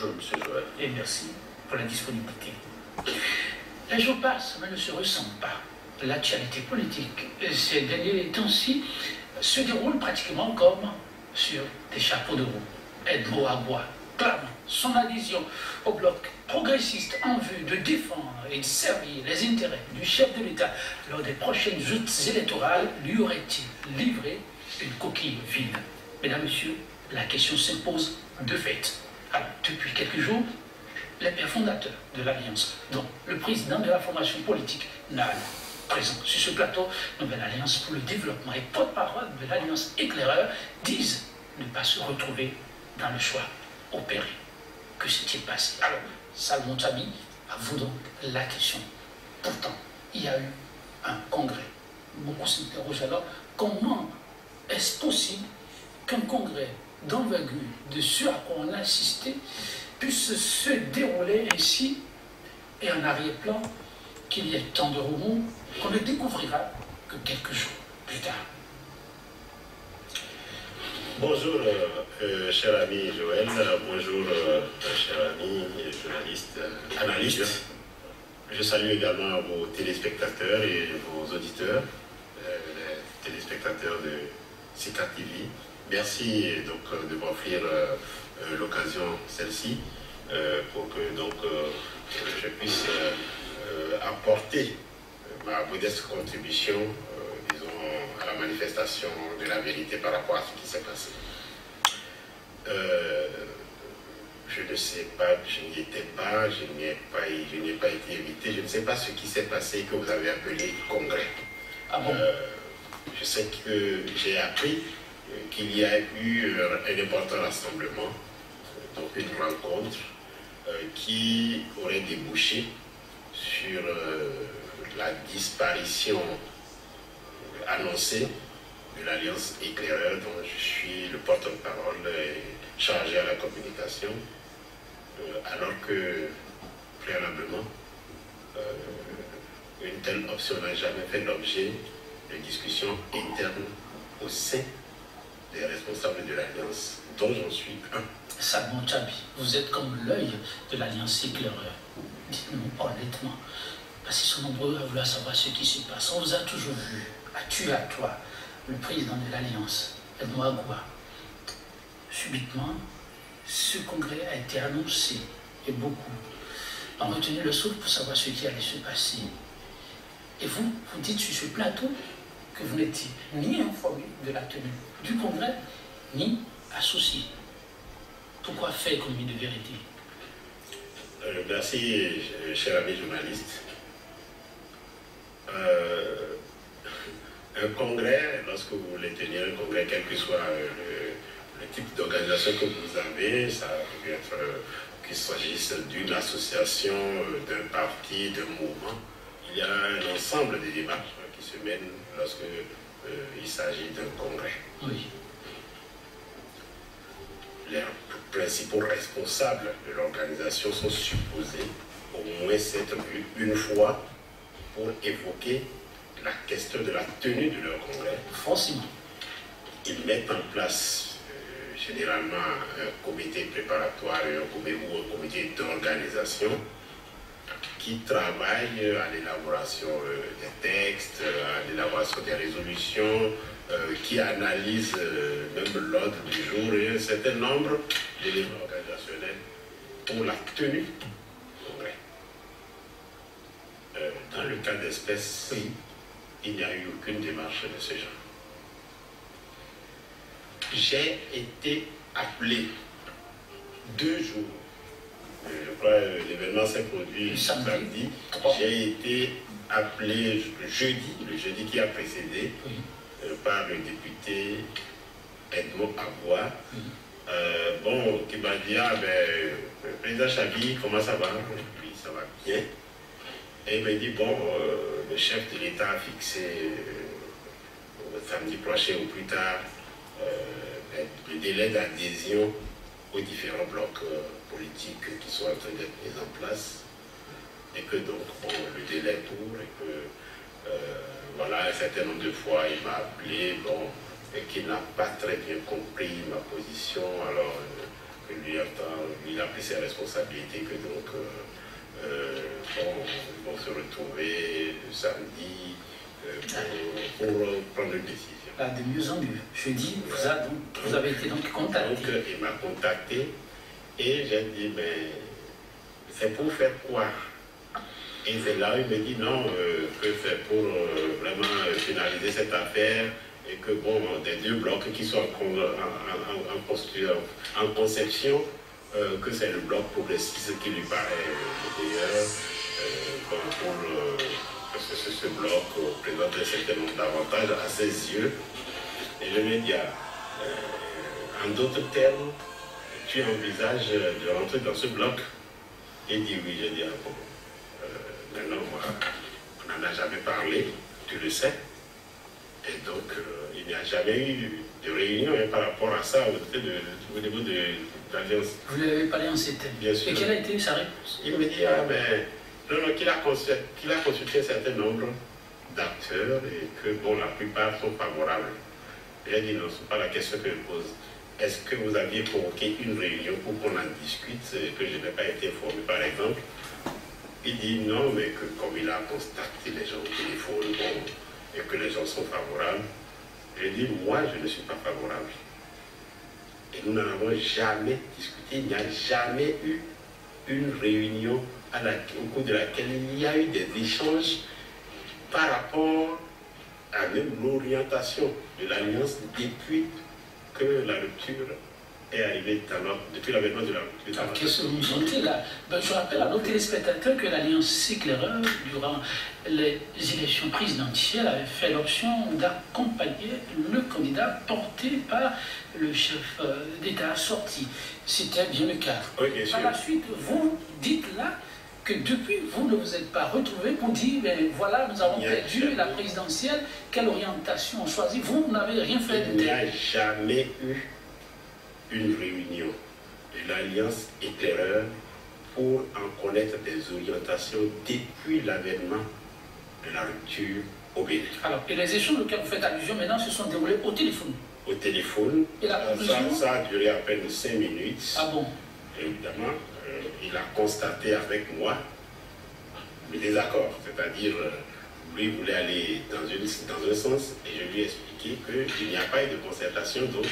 enjeu, M. Joël. Et merci pour la disponibilité. Les jours passent, mais ne se ressemblent pas. L'actualité politique ces derniers temps-ci se déroule pratiquement comme sur des chapeaux de roue. Edmo Agua clame son adhésion au bloc progressiste en vue de défendre et de servir les intérêts du chef de l'État lors des prochaines joutes électorales. Lui aurait-il livré une coquille vide? Mesdames, Messieurs, la question s'impose de fait. Alors, depuis quelques jours, les pères fondateurs de l'Alliance, dont le président de la formation politique NAL, présent sur ce plateau, Nouvelle Alliance pour le développement et porte-parole de l'Alliance Éclaireur, disent ne pas se retrouver dans le choix opéré. Que s'est-il passé? Alors, Salomon Tchabi, à vous donc la question. Pourtant, il y a eu un congrès. Beaucoup s'interrogent alors comment est-ce possible qu'un congrès d'envergure de ce à quoi on a assisté puisse se dérouler ainsi et en arrière-plan qu'il y ait tant de remous qu'on ne découvrira que quelques jours plus tard. Bonjour, cher ami Joël, bonjour, cher ami journaliste, analyste. Je salue également vos téléspectateurs et vos auditeurs, les téléspectateurs de CICA TV. Merci donc de m'offrir l'occasion, celle-ci, pour que donc je puisse apporter ma modeste contribution, disons, à la manifestation de la vérité par rapport à ce qui s'est passé. Je ne sais pas, je n'y étais pas, je n'ai pas été invité, je ne sais pas ce qui s'est passé que vous avez appelé congrès. Ah bon? Je sais que j'ai appris qu'il y a eu un important rassemblement, donc une rencontre qui aurait débouché sur la disparition annoncée de l'Alliance Éclaireur, dont je suis le porte-parole et chargé à la communication, alors que préalablement, une telle option n'a jamais fait l'objet de discussions internes au sein des responsables de l'Alliance, dont j'en suis un. Salomon Tchabi, vous êtes comme l'œil de l'Alliance Éclaireur. Dites-nous honnêtement, parce qu'ils sont nombreux à vouloir savoir ce qui se passe. On vous a toujours vu, à tu à toi, le président de l'Alliance, Edmo Agua. Subitement, ce congrès a été annoncé et beaucoup ont retenu le souffle pour savoir ce qui allait se passer. Et vous, vous dites sur ce plateau que vous n'étiez ni informé de la tenue du congrès, ni associé. Pourquoi faire économie de vérité? Merci, cher ami journaliste. Un congrès, lorsque vous voulez tenir un congrès, quel que soit le type d'organisation que vous avez, ça peut être qu'il s'agisse d'une association, d'un parti, d'un mouvement, il y a un ensemble de démarches qui se mènent lorsque il s'agit d'un congrès. Oui. Les principaux responsables de l'organisation sont supposés au moins s'être vus une fois pour évoquer la question de la tenue de leur congrès. Forcément. Ils mettent en place généralement un comité préparatoire ou un comité d'organisation qui travaille à l'élaboration des textes, à l'élaboration des résolutions, qui analyse même l'ordre du jour et un certain nombre d'éléments organisationnels pour la tenue du congrès. Dans le cas d'espèce, oui, il n'y a eu aucune démarche de ce genre. J'ai été appelé 2 jours. Je crois que l'événement s'est produit samedi. J'ai été appelé le jeudi qui a précédé, oui, par le député Edmo Agua. Oui. Qui m'a dit, président Tchabi, comment ça va? Oui, ça va bien. Et il m'a dit, le chef de l'État a fixé samedi prochain ou plus tard le délai d'adhésion aux différents blocs politiques qui sont en train d'être mis en place, et que donc le délai court, et que voilà, un certain nombre de fois il m'a appelé, et qu'il n'a pas très bien compris ma position, alors il a pris ses responsabilités, que donc ils vont se retrouver samedi pour prendre une décision. Ah, de mieux en mieux. Jeudi, vous avez été donc contacté. Donc il m'a contacté et j'ai dit, mais c'est pour faire quoi? Et c'est là où il me dit non, que c'est pour vraiment finaliser cette affaire et que bon, des deux blocs qui sont en conception, que c'est le bloc progressiste qui lui paraît le meilleur. Parce que ce bloc présente un certain nombre d'avantages à ses yeux. Et je lui ai dit, en d'autres termes, tu envisages de rentrer dans ce bloc? Il dit oui. J'ai dit, ah bon, maintenant, moi, on n'en a jamais parlé, tu le sais. Et donc, il n'y a jamais eu de réunion par rapport à ça au niveau de l'Alliance. Vous lui avez parlé en ces termes. Bien sûr. Et quelle a été sa réponse? Il me dit, ah ben, non, qu'il a consulté un certain nombre d'acteurs et que, bon, la plupart sont favorables. J'ai dit, non, ce n'est pas la question que je pose. Est-ce que vous aviez provoqué une réunion pour qu'on en discute, que je n'ai pas été informé, par exemple? Il dit non, mais que comme il a constaté les gens au téléphone, bon, et que les gens sont favorables, je dis, moi, je ne suis pas favorable. Et nous n'en avons jamais discuté, il n'y a jamais eu une réunion au cours de laquelle il y a eu des échanges par rapport à même l'orientation de l'Alliance depuis que la rupture est arrivée depuis l'avènement de la rupture. Qu'est-ce que vous sentez là? Je rappelle à nos téléspectateurs que l'Alliance éclaireur, durant les élections présidentielles, avait fait l'option d'accompagner le candidat porté par le chef d'État sorti. C'était bien le cas. Oui, bien sûr. Par la suite, vous dites là que depuis, vous ne vous êtes pas retrouvé pour dire, ben voilà, nous avons perdu la présidentielle, quelle orientation on choisit. Vous n'avez rien fait de tel. Il n'y a jamais eu une réunion de l'Alliance éclaireur pour en connaître des orientations depuis l'avènement de la rupture au Bénin. Alors, et les échanges auxquels vous faites allusion maintenant se sont déroulés au téléphone? Au téléphone. Et la conclusion? Ça a duré à peine 5 minutes. Ah bon? Évidemment, il a constaté avec moi le désaccord, c'est-à-dire lui voulait aller dans un sens et je lui ai expliqué qu'il n'y a pas eu de concertation, donc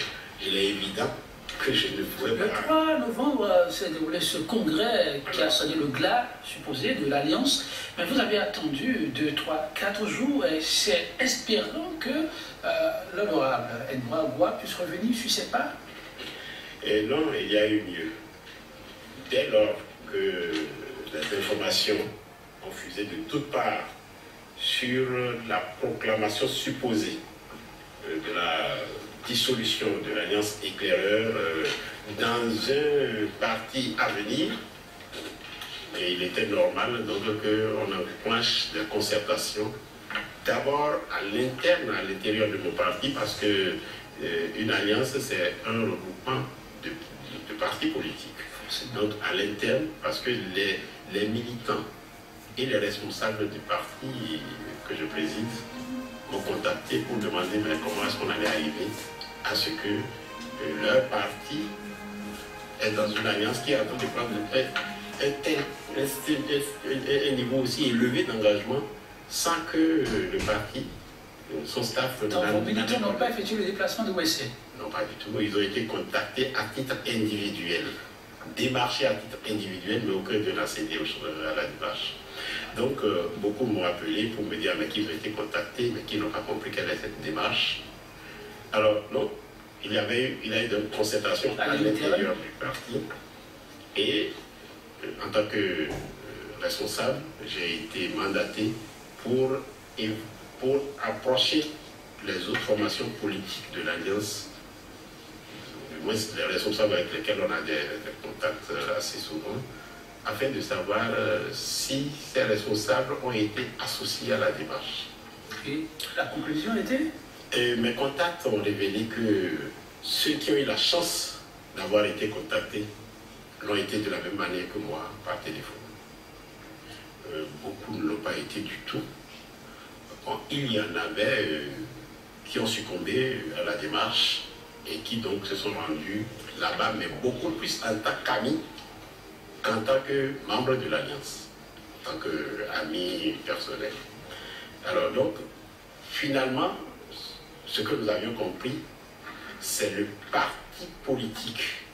il est évident que je ne pourrais pas... Le 3 novembre s'est déroulé ce congrès qui a sonné le glas, supposé, de l'Alliance, mais vous avez attendu 2, 3, 4 jours et c'est espérant que l'honorable Edouard Goua puisse revenir sur ses pas. Et non, il y a eu mieux. Dès lors que les informations ont fusé de toutes parts sur la proclamation supposée de la dissolution de l'Alliance éclaireur dans un parti à venir, et il était normal donc qu'on enclenche des concertations d'abord à l'intérieur de mon parti, parce que une alliance c'est un regroupement de partis politiques. Donc à l'interne, parce que les militants et les responsables du parti que je préside m'ont contacté pour demander mais comment est-ce qu'on allait arriver à ce que leur parti est dans une alliance qui est en train de prendre un niveau aussi élevé d'engagement sans que le parti, son staff... Donc vos militants n'ont pas effectué le déplacement de OSC? Non, pas du tout. Ils ont été contactés à titre individuel, démarchés à titre individuel, mais aucun de n'a cédé à la démarche. Donc, beaucoup m'ont appelé pour me dire qu'ils ont été contactés, mais qu'ils n'ont pas compris quelle est cette démarche. Alors, non, il y a eu une concertation à l'intérieur du parti. Et en tant que responsable, j'ai été mandaté pour approcher les autres formations politiques de l'Alliance, du moins les responsables avec lesquels on a des contacts assez souvent, afin de savoir si ces responsables ont été associés à la démarche. Et la conclusion était? Et mes contacts ont révélé que ceux qui ont eu la chance d'avoir été contactés l'ont été de la même manière que moi, par téléphone. Beaucoup ne l'ont pas été du tout. Bon, il y en avait qui ont succombé à la démarche et qui donc se sont rendus là-bas, mais beaucoup plus en tant qu'amis qu'en tant que membres de l'Alliance, en tant qu'amis personnels. Alors donc, finalement, ce que nous avions compris, c'est le parti politique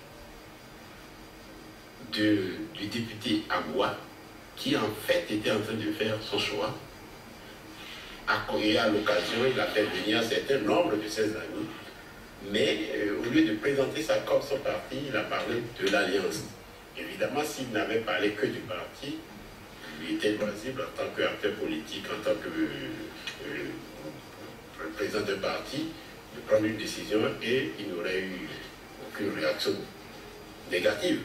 du député Agua qui en fait était en train de faire son choix. Et à l'occasion, il a fait venir un certain nombre de ses amis, mais au lieu de présenter ça comme son parti, il a parlé de l'Alliance. Évidemment, s'il n'avait parlé que du parti, il était loisible en tant qu'acteur politique, en tant que président d'un parti, de prendre une décision et il n'aurait eu aucune réaction négative.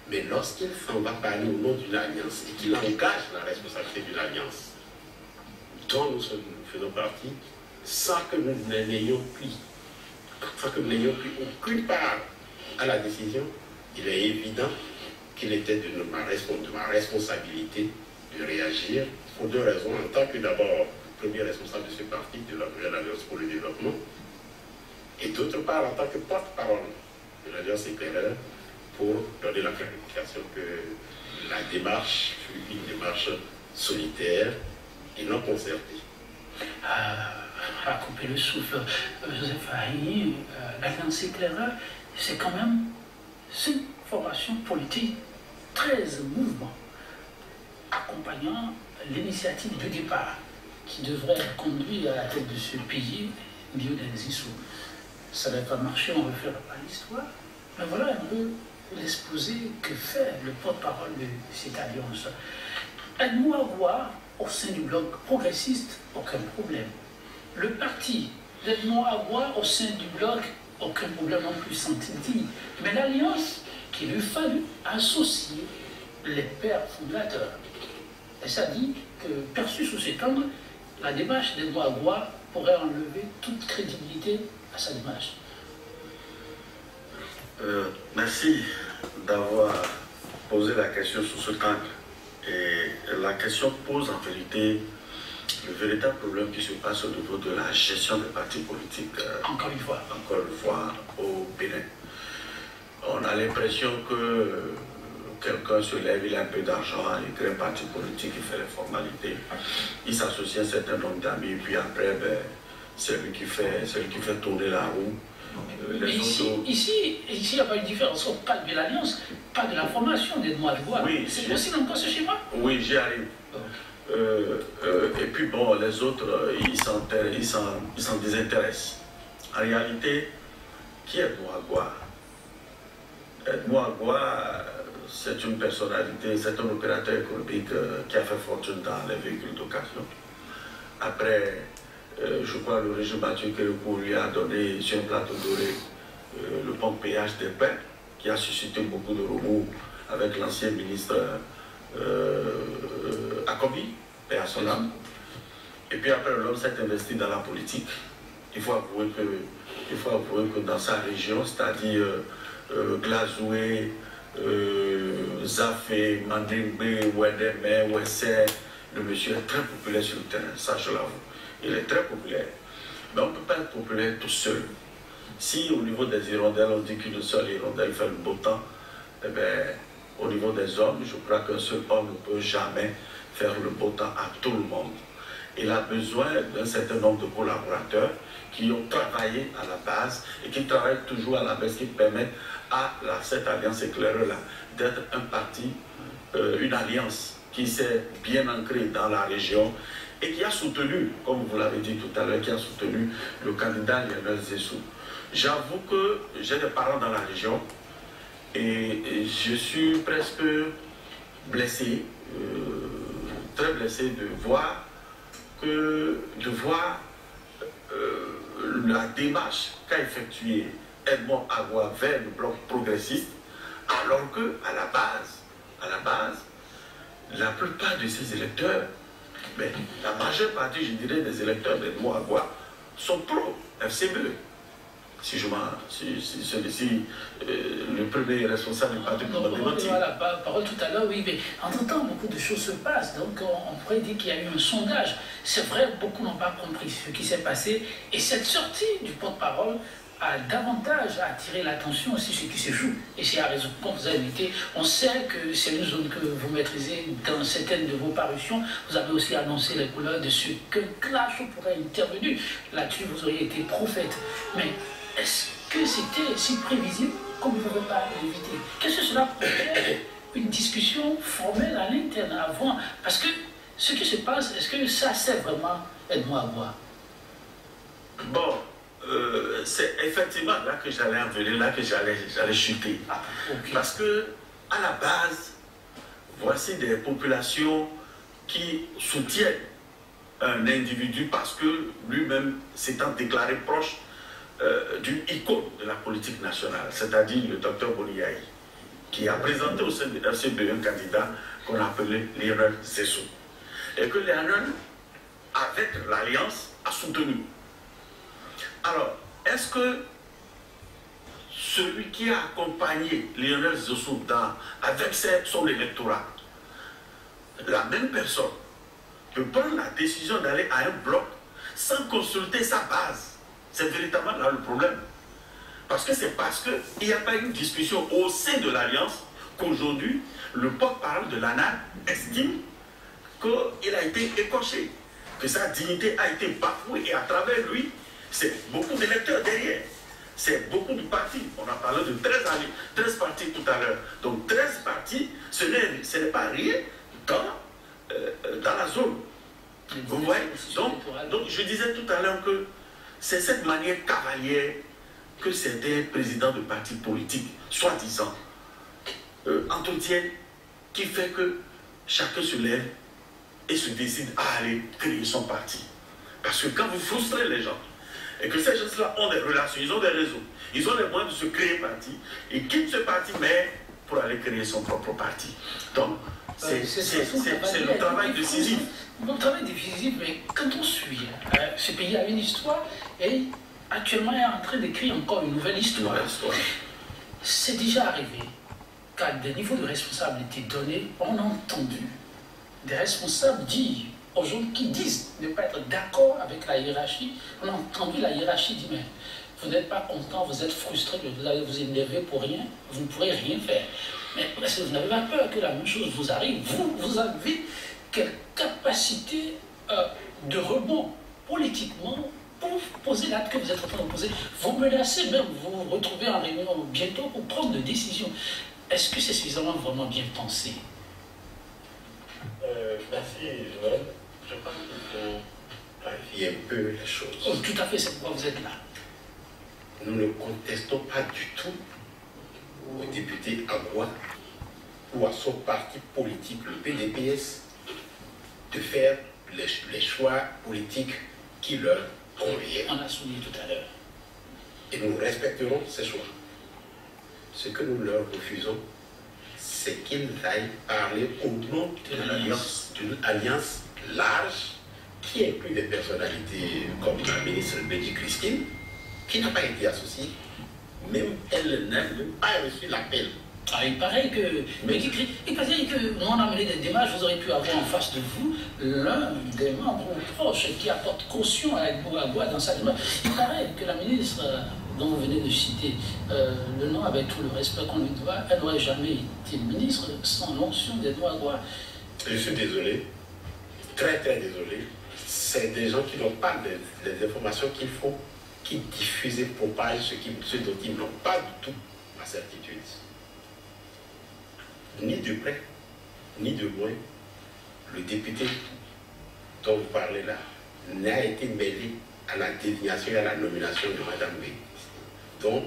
Mais lorsqu'il s'en va parler au nom d'une alliance et qu'il engage la responsabilité d'une alliance dont nous faisons partie, sans que nous n'ayons pris aucune part à la décision, il est évident qu'il était de ma responsabilité de réagir pour deux raisons. En tant que d'abord premier responsable de ce parti, de la Nouvelle Alliance pour le développement, et d'autre part en tant que porte-parole de l'Alliance éclaireur pour donner la clarification que la démarche fut une démarche solitaire et non concertée. À couper le souffle, Joseph Ahi, l'Alliance éclaireur, c'est quand même une formation politique, 13 mouvements accompagnant l'initiative de départ qui devrait conduire à la tête de ce pays, Lionel Zissou. Ça n'a pas marché, on ne refait pas l'histoire. Mais voilà un peu l'exposé que fait le porte-parole de cette alliance. Edmond Agua, au sein du bloc progressiste, aucun problème. Le parti d'Edmond Agua, au sein du bloc, aucun problème non plus, semble-t-il. Mais l'alliance qu'il lui fallut associer les pères fondateurs. Et ça dit que, perçu sous cet angle, la démarche d'Edmond Agua pourrait enlever toute crédibilité à sa démarche. Merci d'avoir posé la question sous ce angle. Et la question pose en vérité le véritable problème qui se passe au niveau de la gestion des partis politiques. Encore une fois, au Bénin. On a l'impression que quelqu'un se lève, il a un peu d'argent, il crée un parti politique, il fait les formalités, il s'associe à un certain nombre d'amis, puis après, c'est lui qui fait tourner la roue. Ici, il n'y a pas une différence. On parle de l'alliance, pas de la formation des Noirs de Bois. Oui, c'est possible encore ce schéma? Oui, j'y arrive. Et puis bon, les autres, ils s'en désintéressent. En réalité, qui est Edmond Agua? Edmond Agua, c'est une personnalité, c'est un opérateur économique qui a fait fortune dans les véhicules d'occasion. Après, je crois le régime Mathieu Kérékou lui a donné sur un plateau doré le pont péage des Pins, qui a suscité beaucoup de remous avec l'ancien ministre Akobi, et à son âme. Et puis après, l'homme s'est investi dans la politique. Il faut avouer que dans sa région, c'est-à-dire Glazoué, Zafé, Mandrimbe, Ouedeme, Ouessé, le monsieur est très populaire sur le terrain, ça je l'avoue. Il est très populaire. Mais on ne peut pas être populaire tout seul. Si au niveau des hirondelles, on dit qu'une seule hirondelle fait le beau temps, eh bien, au niveau des hommes, je crois qu'un seul homme ne peut jamais faire le beau temps à tout le monde. Il a besoin d'un certain nombre de collaborateurs qui ont travaillé à la base et qui travaillent toujours à la base, qui permettent à cette alliance éclaireur-là d'être un parti, une alliance qui s'est bien ancrée dans la région et qui a soutenu, comme vous l'avez dit tout à l'heure, qui a soutenu le candidat Lionel Zissou. J'avoue que j'ai des parents dans la région et je suis presque blessé, très blessé de voir la démarche qu'a effectuée Edmond Agua vers le bloc progressiste, alors que à la base, la plupart de ces électeurs, mais la majeure partie, je dirais, des électeurs d'Edmond Agua sont pro-FCBE. Si celui-ci, le premier responsable du parti pour démentir. Voilà, parole tout à l'heure, oui, mais entre-temps, beaucoup de choses se passent. Donc, on pourrait dire qu'il y a eu un sondage. C'est vrai, beaucoup n'ont pas compris ce qui s'est passé. Et cette sortie du porte-parole a davantage attiré l'attention aussi ce qui se joue. Et c'est à raison quand vous avez invité. On sait que c'est une zone que vous maîtrisez dans certaines de vos parutions. Vous avez aussi annoncé les couleurs de ce que Clash pourrait intervenir. Là-dessus, vous auriez été prophète. Mais est-ce que c'était si prévisible comme vous ne pouvez pas l'éviter? Qu'est-ce que cela pourrait une discussion formelle à l'interne avant? Parce que ce qui se passe, est-ce que ça sert vraiment Aide-moi à boire? Bon, c'est effectivement là que j'allais en venir, là que j'allais chuter. Ah, okay. Parce que, à la base, voici des populations qui soutiennent un individu parce que lui-même s'étant déclaré proche d'une icône de la politique nationale, c'est-à-dire le docteur Boniaï, qui a présenté au sein de RCB un candidat qu'on appelait Lionel Zessou. Et que Lionel, avec l'Alliance, a soutenu. Alors, est-ce que celui qui a accompagné Lionel Zessou avec son électorat, la même personne, peut prendre la décision d'aller à un bloc sans consulter sa base? C'est véritablement là le problème. Parce que c'est parce qu'il n'y a pas eu une discussion au sein de l'Alliance qu'aujourd'hui, le porte-parole de l'ANAD estime qu'il a été écorché, que sa dignité a été bafouée et à travers lui, c'est beaucoup d'électeurs derrière. C'est beaucoup de partis. On a parlé de 13 partis tout à l'heure. Donc 13 partis, ce n'est pas rien dans la zone. Vous voyez? Donc je disais tout à l'heure que c'est cette manière cavalière que certains présidents de partis politiques, soi-disant, entretiennent, qui fait que chacun se lève et se décide à aller créer son parti. Parce que quand vous frustrez les gens, et que ces gens-là ont des relations, ils ont des réseaux, ils ont les moyens de se créer un parti, ils quittent ce parti, mais pour aller créer son propre parti. Donc, c'est le travail décisif. Le travail décisif, mais quand on suit, ce pays a une histoire et actuellement est en train d'écrire encore une nouvelle histoire. C'est déjà arrivé qu'à des niveaux de responsabilité donnés, on a entendu des responsables dire aux gens qui disent ne pas être d'accord avec la hiérarchie. On a entendu la hiérarchie dire mais vous n'êtes pas content, vous êtes frustré, vous allez vous énerver pour rien, vous ne pourrez rien faire. Mais est-ce que vous n'avez pas peur que la même chose vous arrive? Vous avez quelle capacité de rebond politiquement pour poser l'acte que vous êtes en train de poser? Vous menacez même, vous vous retrouvez en réunion bientôt pour prendre des décisions. Est-ce que c'est suffisamment vraiment bien pensé? Merci, Joël. Je pense qu'il faut clarifier un peu les choses. Oh, tout à fait, c'est pourquoi vous êtes là. Nous ne contestons pas du tout au député Agua ou à son parti politique, le PDPS, de faire les choix politiques qui leur conviennent. On l'a souligné tout à l'heure. Et nous respecterons ces choix. Ce que nous leur refusons, c'est qu'ils aillent parler au nom d'une alliance large qui inclut des personnalités comme la ministre Bédi Christine, qui n'a pas été associée, même elle n'a même pas reçu l'appel. Ah, il paraît que nous on a mené des démarches, vous aurez pu avoir en face de vous l'un des membres proches qui apporte caution à Agua dans sa démarche. Il paraît que la ministre dont vous venez de citer le nom avec tout le respect qu'on lui doit, elle n'aurait jamais été ministre sans l'onction d'Edouard Agua. Je suis désolé, très désolé. C'est des gens qui n'ont pas les informations qu'il faut, qui diffusent et propagent ce dont ils n'ont pas du tout la certitude. Ni de près, ni de loin, le député dont vous parlez là n'a été mêlé à la désignation et à la nomination de Mme B, dont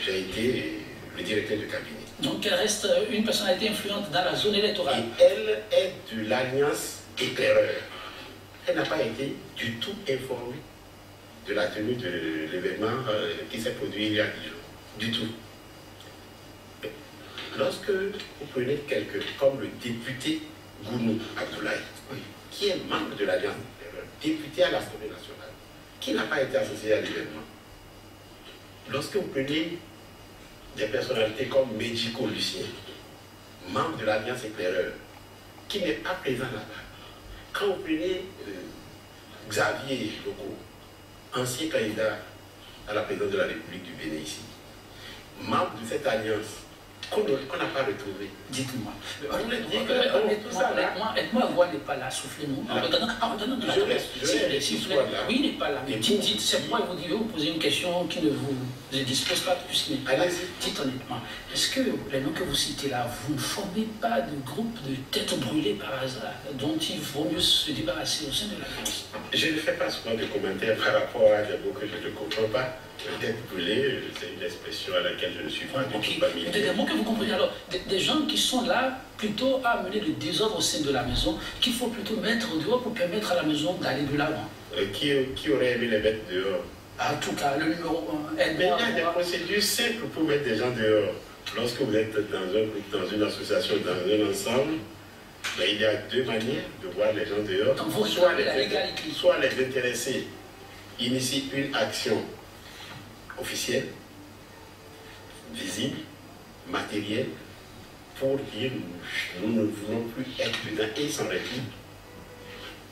j'ai été le directeur de cabinet. Donc elle reste une personnalité influente dans la zone électorale. Et elle est de l'Alliance Éclaireur. Elle n'a pas été du tout informée de la tenue de l'événement qui s'est produit il y a 10 jours. Du tout. Lorsque vous prenez quelqu'un comme le député Gounou Abdoulaye, qui est membre de l'Alliance Éclaireur, député à l'Assemblée nationale, qui n'a pas été associé à l'événement, lorsque vous prenez des personnalités comme Medjico Lucien, membre de l'Alliance Éclaireur, qui n'est pas présent là-bas, quand vous prenez Xavier Loco, ancien candidat à la présidence de la République du Bénin ici. Membre de cette alliance qu'on n'a pas retrouvé. Dites-moi. Honnêtement, voix n'est pas là, soufflez-nous. Oui, il n'est pas là. Mais dites, c'est moi, je vous poser une question qui ne vous dispose pas plus. Dites honnêtement, est-ce que les noms que vous citez là, vous ne formez pas de groupe de têtes brûlées par hasard, dont il vaut mieux se débarrasser au sein de l'Alliance? Je ne fais pas souvent de commentaires par rapport à des mots que je ne comprends pas. Tête brûlée, c'est une expression à laquelle je ne suis pas du tout familier. Des mots que vous comprenez alors, des gens qui sont là plutôt à amener le désordre au sein de la maison, qu'il faut plutôt mettre dehors pour permettre à la maison d'aller de l'avant. Qui aurait aimé les mettre dehors? En tout cas, le numéro 1. Mais il y a des procédures simples pour mettre des gens dehors. Lorsque vous êtes dans un groupe, dans une association, dans un ensemble, ben, il y a deux manières de voir les gens dehors. Donc vous soit les intéressés initient une action officielle, visible, matérielle, pour dire nous ne voulons plus être dedans et s'en retirer.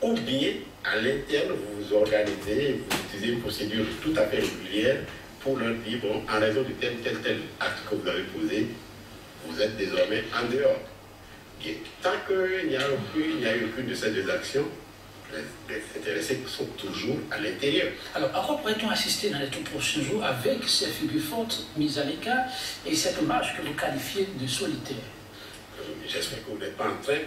Ou bien, à l'interne, vous vous organisez, vous utilisez une procédure tout à fait régulière pour leur dire, bon, en raison de tel acte que vous avez posé, vous êtes désormais en dehors. Et tant qu'il n'y a aucune de ces deux actions, les intéressés sont toujours à l'intérieur. Alors, à quoi pourrait-on assister dans les tout prochains jours avec ces figures fortes mises à l'écart et cette marche que vous qualifiez de solitaire? J'espère que vous n'êtes pas en train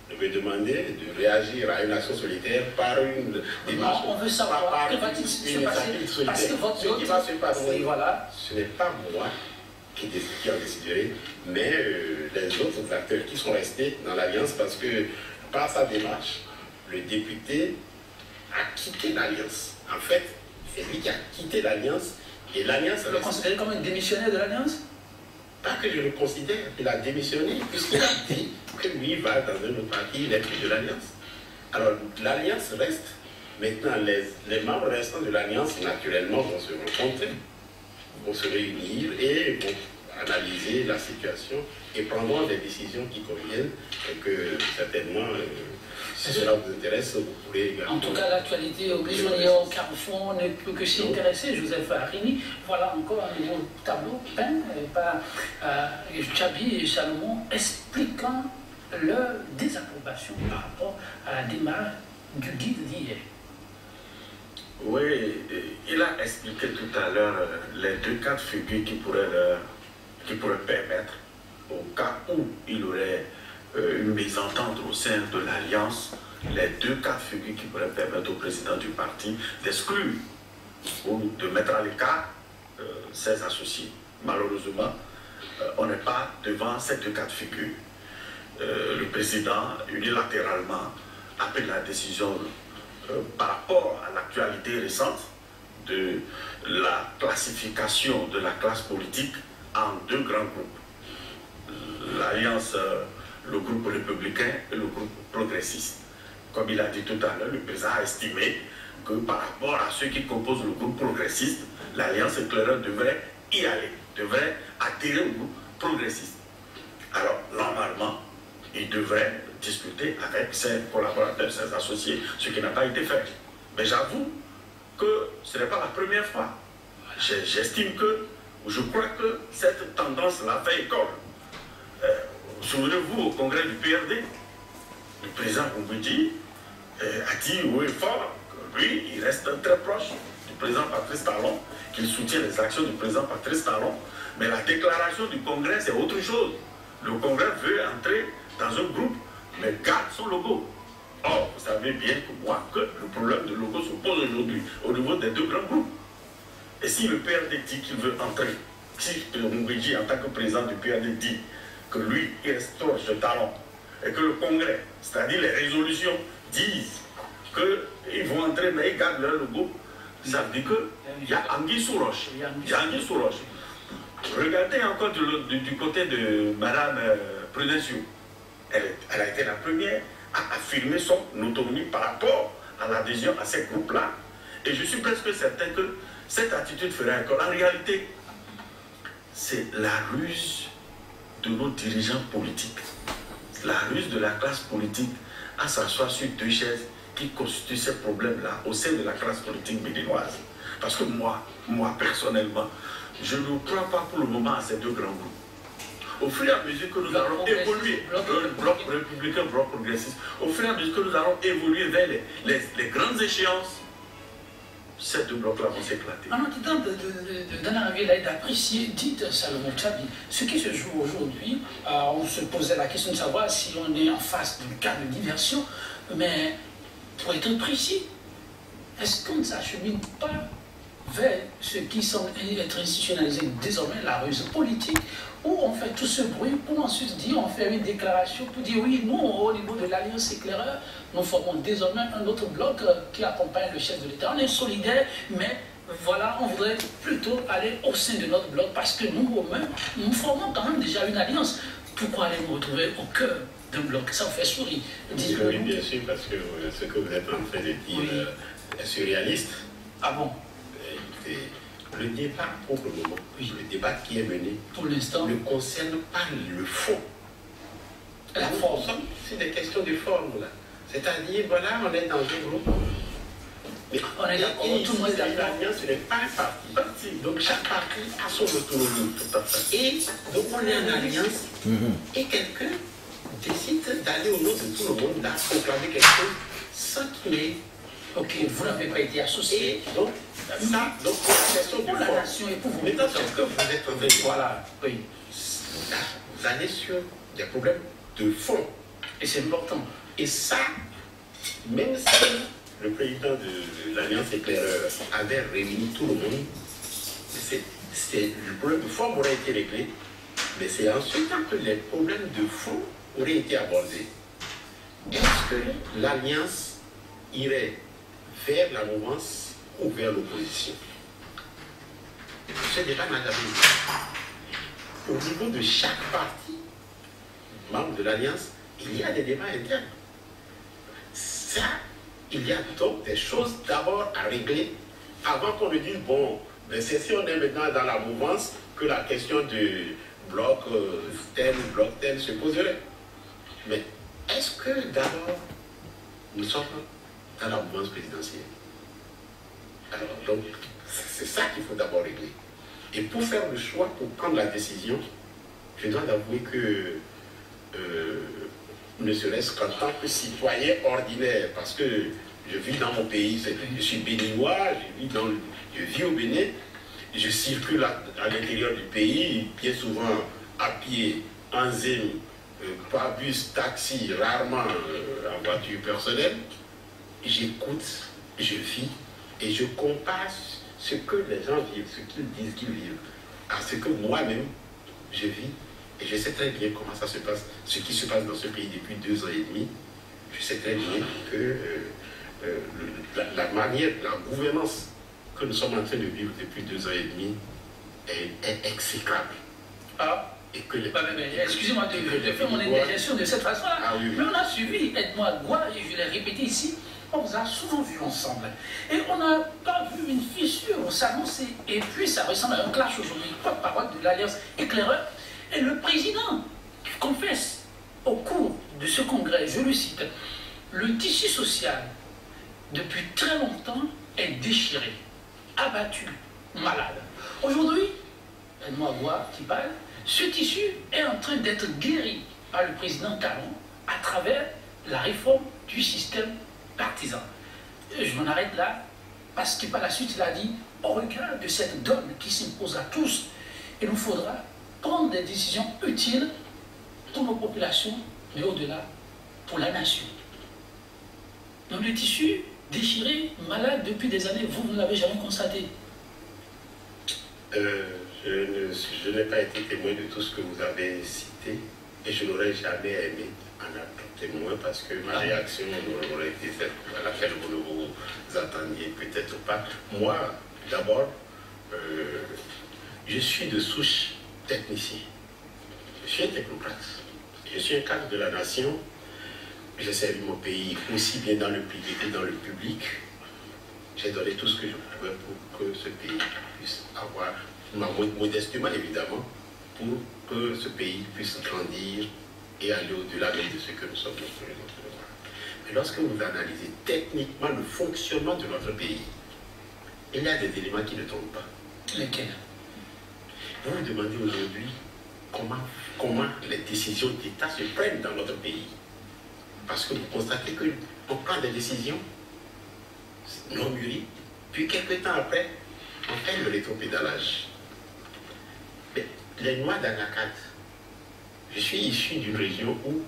de me demander de réagir à une action solitaire par une démarche. Non, on veut savoir. Que va-t-il se passer? Parce que votre ce qui va se passer, oui, voilà. Ce n'est pas moi qui en déciderai, mais les autres acteurs qui sont restés dans l'Alliance, parce que par sa démarche, le député a quitté l'Alliance. En fait, c'est lui qui a quitté l'Alliance et l'Alliance... Vous le considérez comme un démissionnaire de l'Alliance? Pas que je le considère, il a démissionné, puisqu'il a dit que lui va dans un autre parti, il n'est plus de l'Alliance. Alors, l'Alliance reste. Maintenant, les membres restants de l'Alliance, naturellement, vont se rencontrer, vont se réunir et vont analyser la situation et prendront des décisions qui conviennent et que, certainement, si cela vous intéresse, vous pourrez également... En tout cas, l'actualité oblige, on est au carrefour, on ne peut que s'y intéresser. Joseph Harini, voilà encore un nouveau tableau peint par Tchabi et Salomon expliquant leur désapprobation par rapport à la démarche du guide d'hier. Oui, il a expliqué tout à l'heure les deux cas de figure qui pourraient permettre, au cas où il aurait une mésentente au sein de l'Alliance, les deux cas de figure qui pourraient permettre au président du parti d'exclure ou de mettre à l'écart ses associés. Malheureusement, on n'est pas devant ces deux cas de figure. Le président, unilatéralement, a pris la décision par rapport à l'actualité récente de la classification de la classe politique en deux grands groupes. L'Alliance, le groupe républicain et le groupe progressiste. Comme il a dit tout à l'heure, le président a estimé que par rapport à ceux qui composent le groupe progressiste, l'Alliance éclaireur devrait y aller, devrait attirer au groupe progressiste. Alors, normalement, il devrait discuter avec ses collaborateurs, ses associés, ce qui n'a pas été fait. Mais j'avoue que ce n'est pas la première fois. J'estime que, je crois que cette tendance-là fait école. Souvenez-vous, au congrès du PRD, le président Ngouidi a dit haut et fort que lui, il reste très proche du président Patrice Talon, qu'il soutient les actions du président Patrice Talon. Mais la déclaration du congrès, c'est autre chose. Le congrès veut entrer dans un groupe, mais garde son logo. Or, vous savez bien que moi, que le problème de logo se pose aujourd'hui au niveau des deux grands groupes. Et si le PRD dit qu'il veut entrer, si Ngouidi, en tant que président du PRD, dit que lui, il reste proche de Talon, et que le congrès, c'est-à-dire les résolutions, disent qu'ils vont entrer, mais ils gardent leur logo, ça veut dire qu'il y a Anguille sous roche. Il y a Anguille sous roche. Regardez encore du côté de Mme Prudencio. Elle a été la première à affirmer son autonomie par rapport à l'adhésion à ces groupes-là. Et je suis presque certain que cette attitude ferait encore. En réalité, c'est la ruse de nos dirigeants politiques, la ruse de la classe politique à s'asseoir sur deux chaises qui constituent ces problèmes-là au sein de la classe politique béninoise. Parce que moi personnellement, je ne crois pas pour le moment à ces deux grands groupes. Au fur et à mesure que nous allons évoluer, le bloc républicain, le bloc progressiste, au fur et à mesure que nous allons évoluer vers les grandes échéances, ces deux blocs-là vont s'éclater. En attendant d'en arriver là et d'apprécier, dites Salomon Tchabi, ce qui se joue aujourd'hui, on se posait la question de savoir si on est en face d'un cas de diversion, mais pour être précis, est-ce qu'on ne s'achemine pas vers ce qui semble être institutionnalisé désormais, la ruse politique, où on fait tout ce bruit pour ensuite dire, on fait une déclaration pour dire oui, nous, au niveau de l'Alliance Éclaireur, nous formons désormais un autre bloc qui accompagne le chef de l'État. On est solidaires, mais voilà, on voudrait plutôt aller au sein de notre bloc parce que nous, Romains, nous formons quand même déjà une alliance. Pourquoi aller nous retrouver au cœur d'un bloc? Ça vous fait sourire. Oui, bien sûr, parce que ce que vous êtes en train de dire est surréaliste. Ah bon? Le débat, pour le moment, le débat qui est mené, pour l'instant, ne concerne pas le fond. La forme. C'est des questions de forme, là. C'est-à-dire, voilà, on est dans un groupe. Mais on est d'accord, tout le monde est d'accord. Ce n'est pas un parti. Donc, chaque parti a son autonomie. Et donc, on est en alliance. Et quelqu'un décide d'aller au nom de tout le monde, d'aller proclamer quelque chose sans qu'il ait. Ok, vous n'avez pas été associé. Et donc, ça, donc, c'est question de la nation et pour vous. Maintenant, ce que vous êtes en train de voilà, oui. Là, vous allez sur des problèmes de fond. Et c'est important. Et ça, même si le président de l'Alliance Éclaireur avait réuni tout le monde, le problème de forme aurait été réglé, mais c'est ensuite que les problèmes de fond auraient été abordés. Est-ce que l'Alliance irait vers la mouvance ou vers l'opposition? Ce débat n'a jamais eu. Au niveau de chaque parti, membre de l'Alliance, il y a des débats internes. Ça, il y a donc des choses d'abord à régler avant qu'on ne dise, bon, mais c'est si on est maintenant dans la mouvance que la question du bloc tel se poserait. Mais est-ce que d'abord, nous sommes dans la mouvance présidentielle? Alors, donc, c'est ça qu'il faut d'abord régler. Et pour faire le choix, pour prendre la décision, je dois avouer que, ne serait-ce qu'en tant que citoyen ordinaire, parce que je vis dans mon pays, je suis béninois, je vis au Bénin, je circule à l'intérieur du pays, bien souvent à pied, en zème, pas bus, taxi, rarement en voiture personnelle. J'écoute, je vis et je compare ce que les gens vivent, ce qu'ils disent qu'ils vivent, à ce que moi-même je vis. Et je sais très bien comment ça se passe, ce qui se passe dans ce pays depuis 2 ans et demi. Je sais très bien que la manière, la gouvernance que nous sommes en train de vivre depuis 2 ans et demi est exécrable. Ah, excusez-moi de faire mon intervention de cette façon-là. Ah, oui. Mais on a suivi Edmond Agoua, et je l'ai répété ici, on vous a souvent vu ensemble. Et on n'a pas vu une fissure s'annoncer. Et puis ça ressemble à un clash aujourd'hui, porte-parole de l'Alliance Éclaireur. Et le président confesse au cours de ce congrès, je le cite, le tissu social depuis très longtemps est déchiré, abattu, malade. Aujourd'hui, Edmond Agoua qui parle, ce tissu est en train d'être guéri par le président Talon à travers la réforme du système partisan. Je m'en arrête là parce que par la suite il a dit, au regard de cette donne qui s'impose à tous, il nous faudra prendre des décisions utiles pour nos populations, mais au-delà, pour la nation. Donc le tissu déchiré, malade depuis des années, vous ne l'avez jamais constaté? Je n'ai pas été témoin de tout ce que vous avez cité et je n'aurais jamais aimé en être témoin parce que ma réaction aurait été celle à laquelle vous ne vous attendiez peut-être pas. Moi, d'abord, je suis de souche technicien. Je suis un technocrate. Je suis un cadre de la nation. J'ai servi mon pays aussi bien dans le privé que dans le public. J'ai donné tout ce que je pouvais pour que ce pays puisse avoir, modestement évidemment, pour que ce pays puisse grandir et aller au-delà même de ce que nous sommes notre devoir. Mais lorsque vous analysez techniquement le fonctionnement de notre pays, il y a des éléments qui ne tombent pas. Lesquels? Vous vous demandez aujourd'hui comment les décisions d'État se prennent dans notre pays. Parce que vous constatez qu'on prend des décisions non mûries, puis quelques temps après, on fait le rétropédalage. Mais les lois d'Anakad, je suis issu d'une région où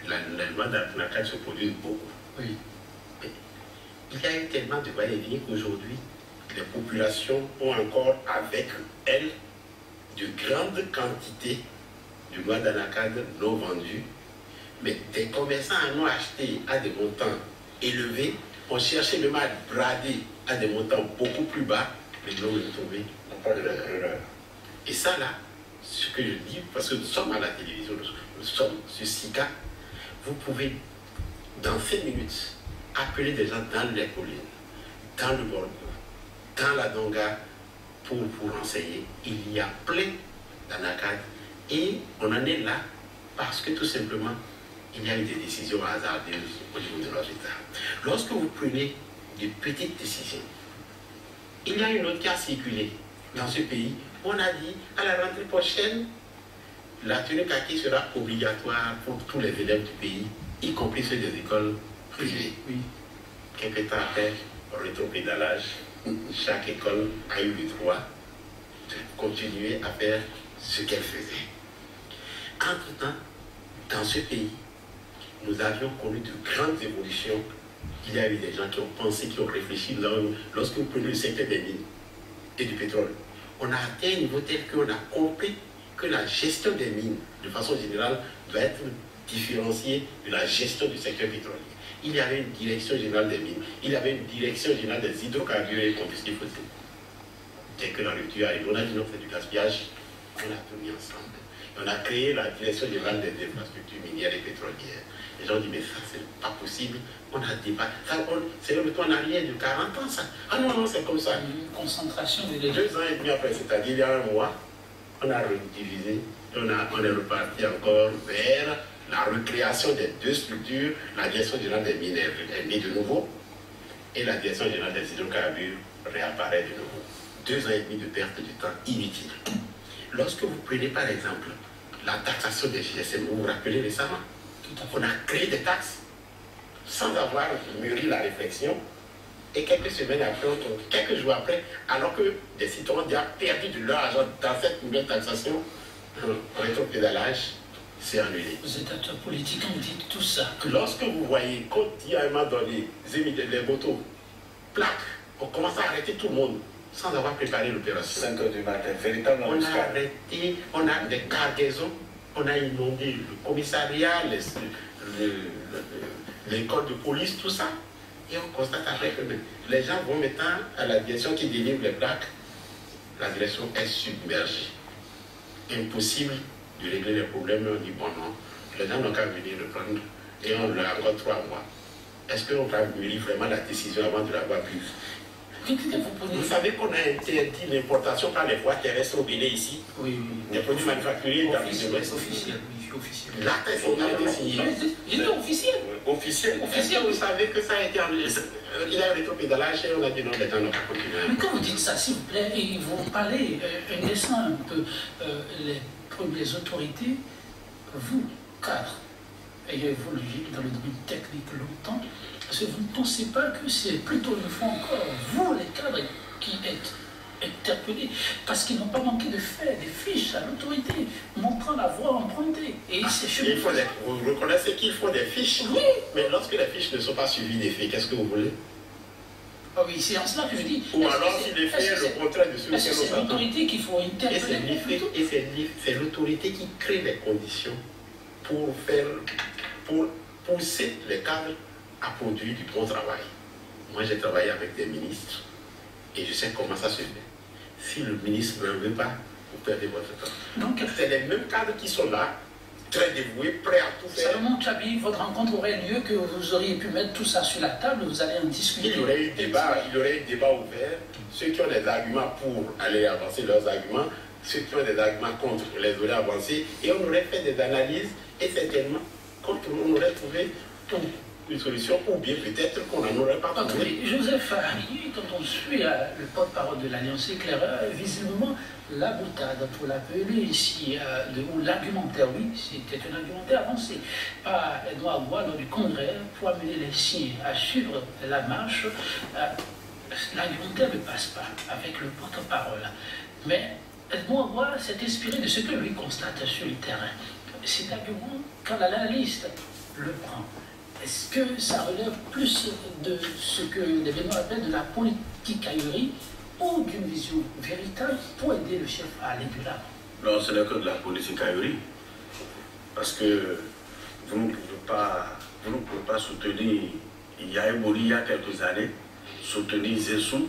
les lois d'Anakad se produisent beaucoup. Oui. Mais il y a eu tellement de va-et-vient qu'aujourd'hui, les populations ont encore avec elles de grandes quantités de lois d'Anakad non vendues, mais des commerçants en ont acheté à des montants élevés, ont cherché même à brader à des montants beaucoup plus bas, mais l'ont retrouvé. Et ça là, ce que je dis, parce que nous sommes à la télévision, nous sommes sur SICA, vous pouvez dans 5 minutes appeler des gens dans les collines, dans le Bordeaux, dans la Donga, pour vous renseigner. Il y a plein d'Anakad et on en est là parce que tout simplement, il y a eu des décisions hasardeuses au niveau de notre État. Lorsque vous prenez des petites décisions, il y a une autre qui a circulé dans ce pays. On a dit à la rentrée prochaine, la tenue kaki sera obligatoire pour tous les élèves du pays, y compris ceux des écoles privées. Oui. Quelques temps après, rétropédalage, chaque école a eu le droit de continuer à faire ce qu'elle faisait. Entre-temps, dans ce pays, nous avions connu de grandes évolutions. Il y a eu des gens qui ont pensé, qui ont réfléchi. Lorsque vous prenez le secteur des mines et du pétrole, on a atteint un niveau tel qu'on a compris que la gestion des mines, de façon générale, doit être différenciée de la gestion du secteur pétrolier. Il y avait une direction générale des mines, il y avait une direction générale des hydrocarbures et des combustibles fossiles. Dès que la rupture arrive, on a dit non, c'est du gaspillage, on a tout mis ensemble. On a créé la direction générale des infrastructures minières et pétrolières. Les gens disent, mais ça, c'est pas possible. On a débattu. C'est le retour en arrière de 40 ans, ça. Ah non, non, c'est comme ça. Une concentration des 2 ans et demi après, c'est-à-dire il y a un mois, on a redivisé, on est reparti encore vers la recréation des 2 structures. La direction générale des mines est née de nouveau et la direction générale des hydrocarbures réapparaît de nouveau. 2 ans et demi de perte de temps inutile. Lorsque vous prenez par exemple la taxation des GSM, vous vous rappelez récemment, on a créé des taxes sans avoir mûri la réflexion et quelques semaines après, quelques jours après, alors que des citoyens ont déjà perdu de leur argent dans cette nouvelle taxation, en rétropédalage, c'est annulé. Vous êtes acteur politique, on dit tout ça. Lorsque vous voyez quand à un moment donné, les motos, plaques, on commence à arrêter tout le monde sans avoir préparé l'opération. 5 h du matin, véritablement. On a arrêté, on a des cargaisons, on a inondé le commissariat, l'école de police, tout ça. Et on constate après que les gens vont maintenant à la direction qui délivre les plaques. La direction est submergée. Impossible de régler les problèmes. On dit bon non, les gens n'ont qu'à venir le prendre et on l'a encore 3 mois. Est-ce qu'on va mûrir vraiment la décision avant de l'avoir prise? Vous savez qu'on a interdit l'importation par les voies terrestres au Bénin ici, oui, des produits manufacturiers officiel, oui, officiel. L'acte a été signé. Il est officiel. Officiel. Vous savez que ça a été il a un rétropédalage et on a dit non, les gens n'ont pas continué. Mais quand vous dites ça, s'il vous plaît, et vous parlez, laissant un peu les autorités, vous, cadres, ayant évolué dans le domaine technique longtemps, parce que vous ne pensez pas que c'est plutôt une fois encore vous, les cadres, qui êtes interpellés, parce qu'ils n'ont pas manqué de faire des fiches à l'autorité, montrant la voie empruntée. Et vous reconnaissez qu'il faut des fiches, oui. Mais lorsque les fiches ne sont pas suivies des faits, qu'est-ce que vous voulez? Ah oui, c'est en cela que je dis. Ou alors si les faits est le contraire de ce que nous c'est l'autorité qu'il faut interpeller. Et c'est l'autorité qui crée les conditions pour pousser les cadres à produire du bon travail. Moi, j'ai travaillé avec des ministres et je sais comment ça se fait. Si le ministre ne veut pas, vous perdez votre temps. C'est les mêmes cadres qui sont là, très dévoués, prêts à tout faire. Salomon Tchabi, votre rencontre aurait lieu que vous auriez pu mettre tout ça sur la table, vous allez en discuter. Il y aurait eu débat ouvert. Ceux qui ont des arguments pour aller avancer leurs arguments, ceux qui ont des arguments contre les auraient avancés, et on aurait fait des analyses, et certainement, on aurait trouvé tout. une solution, ou bien peut-être qu'on n'en aurait pas trouvé. Joseph Harry, quand on suit le porte-parole de l'Alliance éclaireur, visiblement, la boutade, pour l'appeler ici, ou l'argumentaire, oui, c'était un argumentaire avancé par Edouard Roy lors du congrès pour amener les siens à suivre la marche. L'argumentaire ne passe pas avec le porte-parole. Mais Edouard Roy s'est inspiré de ce que lui constate sur le terrain. Cet argument, quand l'analyste le prend, est-ce que ça relève plus de ce que les Béninois appellent de la politique aillerie ou d'une vision véritable pour aider le chef à aller plus là? Non, ce n'est que de la politique aillerie. Parce que vous ne pouvez pas soutenir, il y a quelques années, soutenir Zessou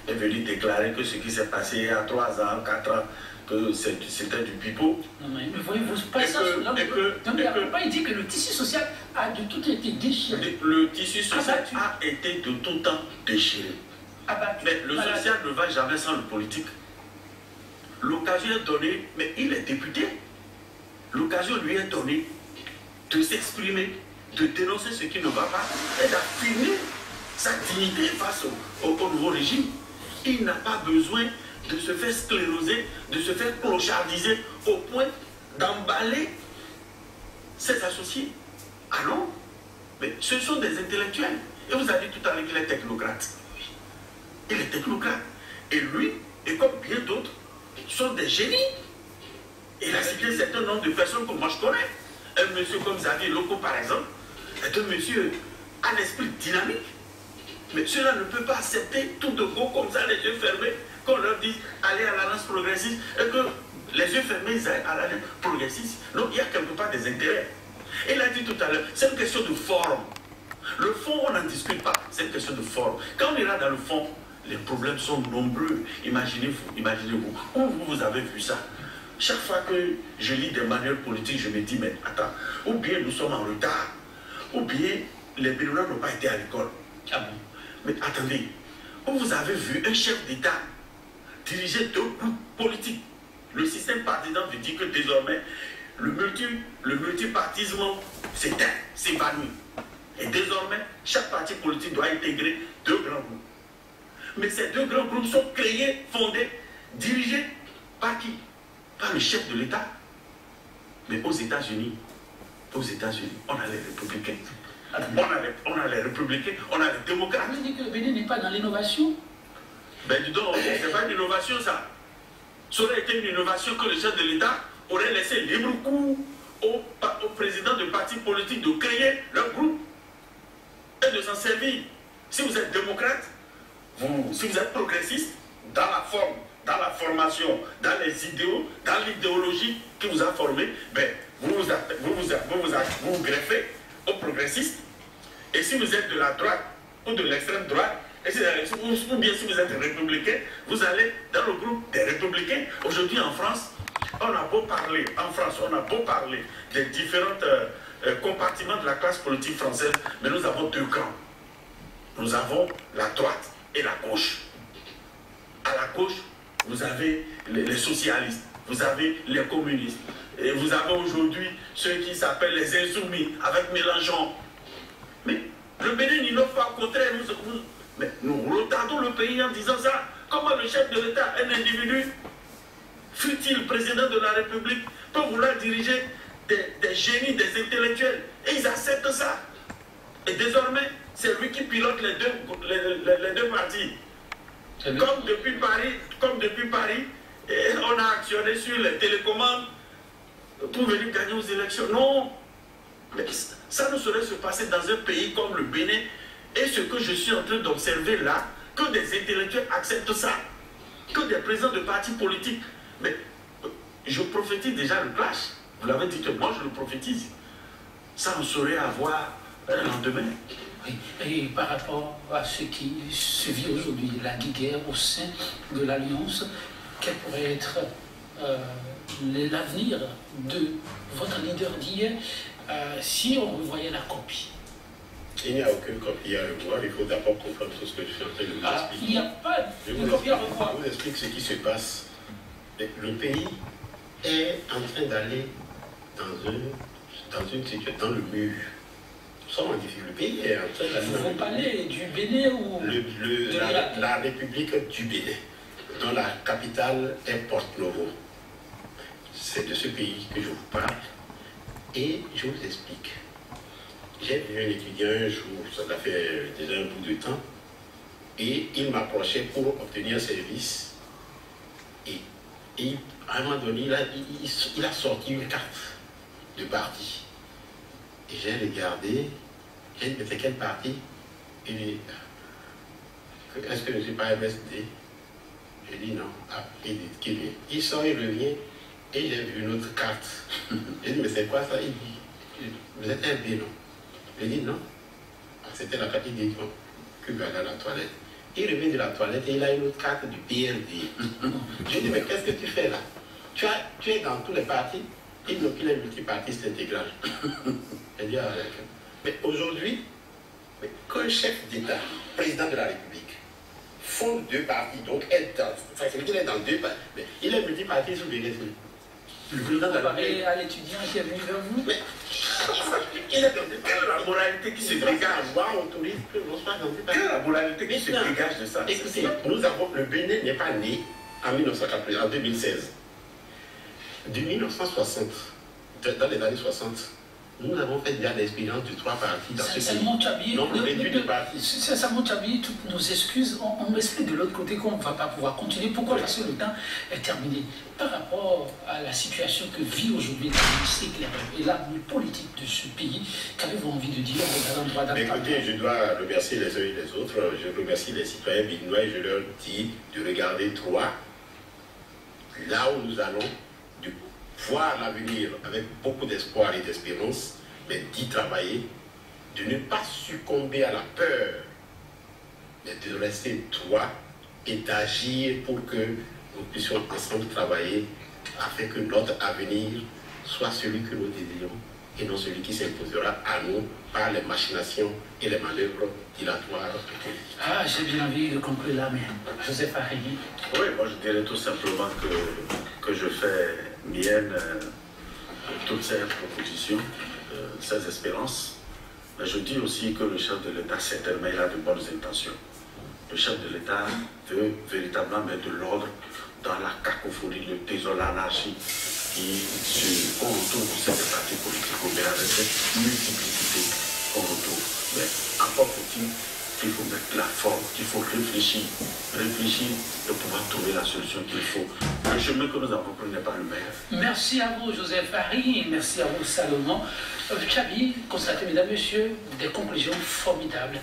est venu déclarer que ce qui s'est passé il y a 3 ans, 4 ans, que c'était du pipeau. Non, mais voyez-vous, pas ça sur là. Il dit que le tissu social a de tout été déchiré. Le tissu social a été de tout temps déchiré. Mais le social ne va jamais sans le politique. L'occasion est donnée, mais il est député. L'occasion lui est donnée de s'exprimer, de dénoncer ce qui ne va pas et d'affirmer sa dignité face au nouveau régime. Il n'a pas besoin de se faire scléroser, de se faire clochardiser au point d'emballer ses associés. Ah non, mais ce sont des intellectuels. Et vous avez dit tout à l'heure qu'il est technocrate. Il est technocrate. Et lui, et comme bien d'autres, sont des génies. Il a cité un certain nombre de personnes que moi je connais. Un monsieur comme Xavier Loco, par exemple, est un monsieur à l'esprit dynamique. Mais cela ne peut pas accepter tout de go comme ça, les yeux fermés, qu'on leur dise allez à l'alliance progressiste et que les yeux fermés ils aillent à l'alliance progressiste. Non, il y a quelque part des intérêts. Il a dit tout à l'heure, c'est une question de forme. Le fond, on n'en discute pas, c'est une question de forme. Quand on ira dans le fond, les problèmes sont nombreux. Imaginez-vous, où vous avez vu ça? Chaque fois que je lis des manuels politiques, je me dis, mais attends, ou bien nous sommes en retard, ou bien les Béninois n'ont pas été à l'école. Ah bon? Mais attendez, où vous avez vu un chef d'État diriger 2 groupes politiques? Le système partisan veut dire que désormais, le multipartisme s'éteint, s'évanouit. Et désormais, chaque parti politique doit intégrer 2 grands groupes. Mais ces 2 grands groupes sont créés, fondés, dirigés par qui? Par le chef de l'État. Mais aux États-Unis, on a les républicains. On a les républicains, on a les démocrates. Vous dites que le Bénin n'est pas dans l'innovation? Ben dis donc, c'est pas une innovation ça. Ça aurait été une innovation que le chef de l'État aurait laissé libre cours au président de partis politiques de créer leur groupe et de s'en servir. Si vous êtes démocrate, si vous êtes progressiste, dans la forme, dans la formation, dans les idéaux, dans l'idéologie qui vous a formé, ben, vous vous greffez aux progressistes. Et si vous êtes de la droite ou de l'extrême droite, ou bien si vous êtes républicain, vous allez dans le groupe des républicains. Aujourd'hui en France, on a beau parler des différents compartiments de la classe politique française, mais nous avons 2 camps. Nous avons la droite et la gauche. À la gauche, vous avez les socialistes, vous avez les communistes, et vous avez aujourd'hui ceux qui s'appellent les insoumis avec Mélenchon. Mais le Bénin n'innove pas, au contraire, nous retardons le pays en disant ça. Comment le chef de l'État, un individu, fut-il président de la République, peut vouloir diriger des génies, des intellectuels, et ils acceptent ça. Et désormais, c'est lui qui pilote les deux partis. Comme depuis Paris, on a actionné sur les télécommandes pour venir gagner aux élections. Non, mais ça ne saurait se passer dans un pays comme le Bénin. Et ce que je suis en train d'observer là, que des intellectuels acceptent ça, que des présidents de partis politiques. Mais je prophétise déjà le clash. Vous l'avez dit que moi je le prophétise. Ça ne saurait avoir un lendemain. Oui. Et par rapport à ce qui se vit aujourd'hui, la guerre au sein de l'Alliance, quel pourrait être l'avenir de votre leader d'hier si on revoyait la copie? Il n'y a aucune copie à revoir, il faut d'abord comprendre tout ce que je suis en train de vous expliquer. Il n'y a pas de copie à revoir. Je vous explique ce qui se passe. Le pays est en train d'aller dans le mur. sommes en difficulté. Le pays est en train d'aller. Vous parlez du Bénin ou la République du Bénin, dont la capitale est Porto-Novo. C'est de ce pays que je vous parle. Et je vous explique. J'ai vu un étudiant un jour, ça fait déjà un bout de temps, et il m'approchait pour obtenir un service. Et à un moment donné, il a sorti une carte de parti. Et j'ai regardé, j'ai dit, mais c'est quel parti? Il dit, est-ce que je ne suis pas MSD? J'ai dit non. Ah, il dit, qui vient? Il sort, il revient, et j'ai vu une autre carte. J'ai dit, mais c'est quoi ça? Il dit, vous êtes un B, non? J'ai dit non. Ah, c'était la carte, il dit, non, que va aller à la toilette. Il revient de la toilette et il a une autre carte du PRD. J'ai dit, mais qu'est-ce que tu fais là? Tu es dans tous les partis. Il dit, qu'il est multipartiste intégral. J'ai dit, ah, mais aujourd'hui, qu'un chef d'État, président de la République, fonde deux partis, donc ça veut dire qu'il est dans deux partis, mais il est multipartiste ou bien le président de la République. À l'étudiant qui est venu vers vous. Mais il est dans deux partis. La moralité qui se dégage. Quelle la moralité qui se dégage de ça? Écoutez, le Bénin n'est pas né en 2016. De 1960, dans les années 60, nous avons fait déjà l'expérience de trois partis dans ce pays. Donc, Sincèrement, Tchabi, toutes nos excuses, on m'explique de l'autre côté qu'on ne va pas pouvoir continuer. Pourquoi? Parce que le temps est terminé. Par rapport à la situation que vit aujourd'hui l'hémicycle et l'avenir politique de ce pays, qu'avez-vous envie de dire à l'endroit d'un? Écoutez, je dois remercier les uns et les autres. Je remercie les citoyens béninois et je leur dis de regarder droit là où nous allons, de voir l'avenir avec beaucoup d'espoir et d'espérance, mais d'y travailler, de ne pas succomber à la peur, mais de rester droit et d'agir pour que nous puissions ensemble travailler afin que notre avenir soit celui que nous désirons et non celui qui s'imposera à nous par les machinations et les manœuvres dilatoires. Ah, j'ai bien envie de conclure là, mais Joseph Farini. Oui, moi je dirais tout simplement que je fais mienne toutes ces propositions, ces espérances. Mais je dis aussi que le chef de l'État, certainement, il a de bonnes intentions. Le chef de l'État veut véritablement mettre de l'ordre dans la cacophonie, le désordre, l'anarchie qu'on retrouve au sein des partis politiques, mais avec cette multiplicité qu'on retrouve. Mais encore faut-il qu'il faut mettre la forme, qu'il faut réfléchir et pouvoir trouver la solution qu'il faut. Le chemin que nous avons pris n'est pas le meilleur. Merci à vous, Joseph Harry, merci à vous, Salomon. Tchabi, constatez, mesdames, messieurs, des conclusions formidables.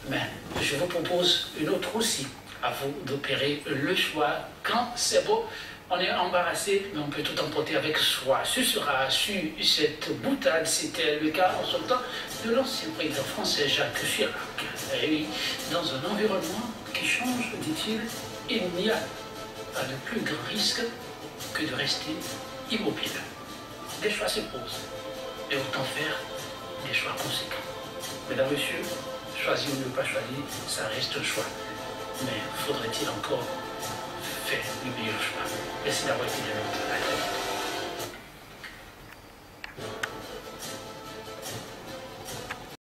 Mais je vous propose une autre aussi. À vous d'opérer le choix. Quand c'est beau, on est embarrassé, mais on peut tout emporter avec soi. Ce sera sur cette boutade. C'était le cas en son temps de l'ancien président français Jacques Chirac. Et oui, dans un environnement qui change, dit-il, il n'y a pas de plus grand risque que de rester immobile. Des choix se posent, et autant faire des choix conséquents. Mesdames, Messieurs, choisir ou ne pas choisir, ça reste un choix. Mais faudrait-il encore faire le meilleur choix? Merci d'avoir été de notre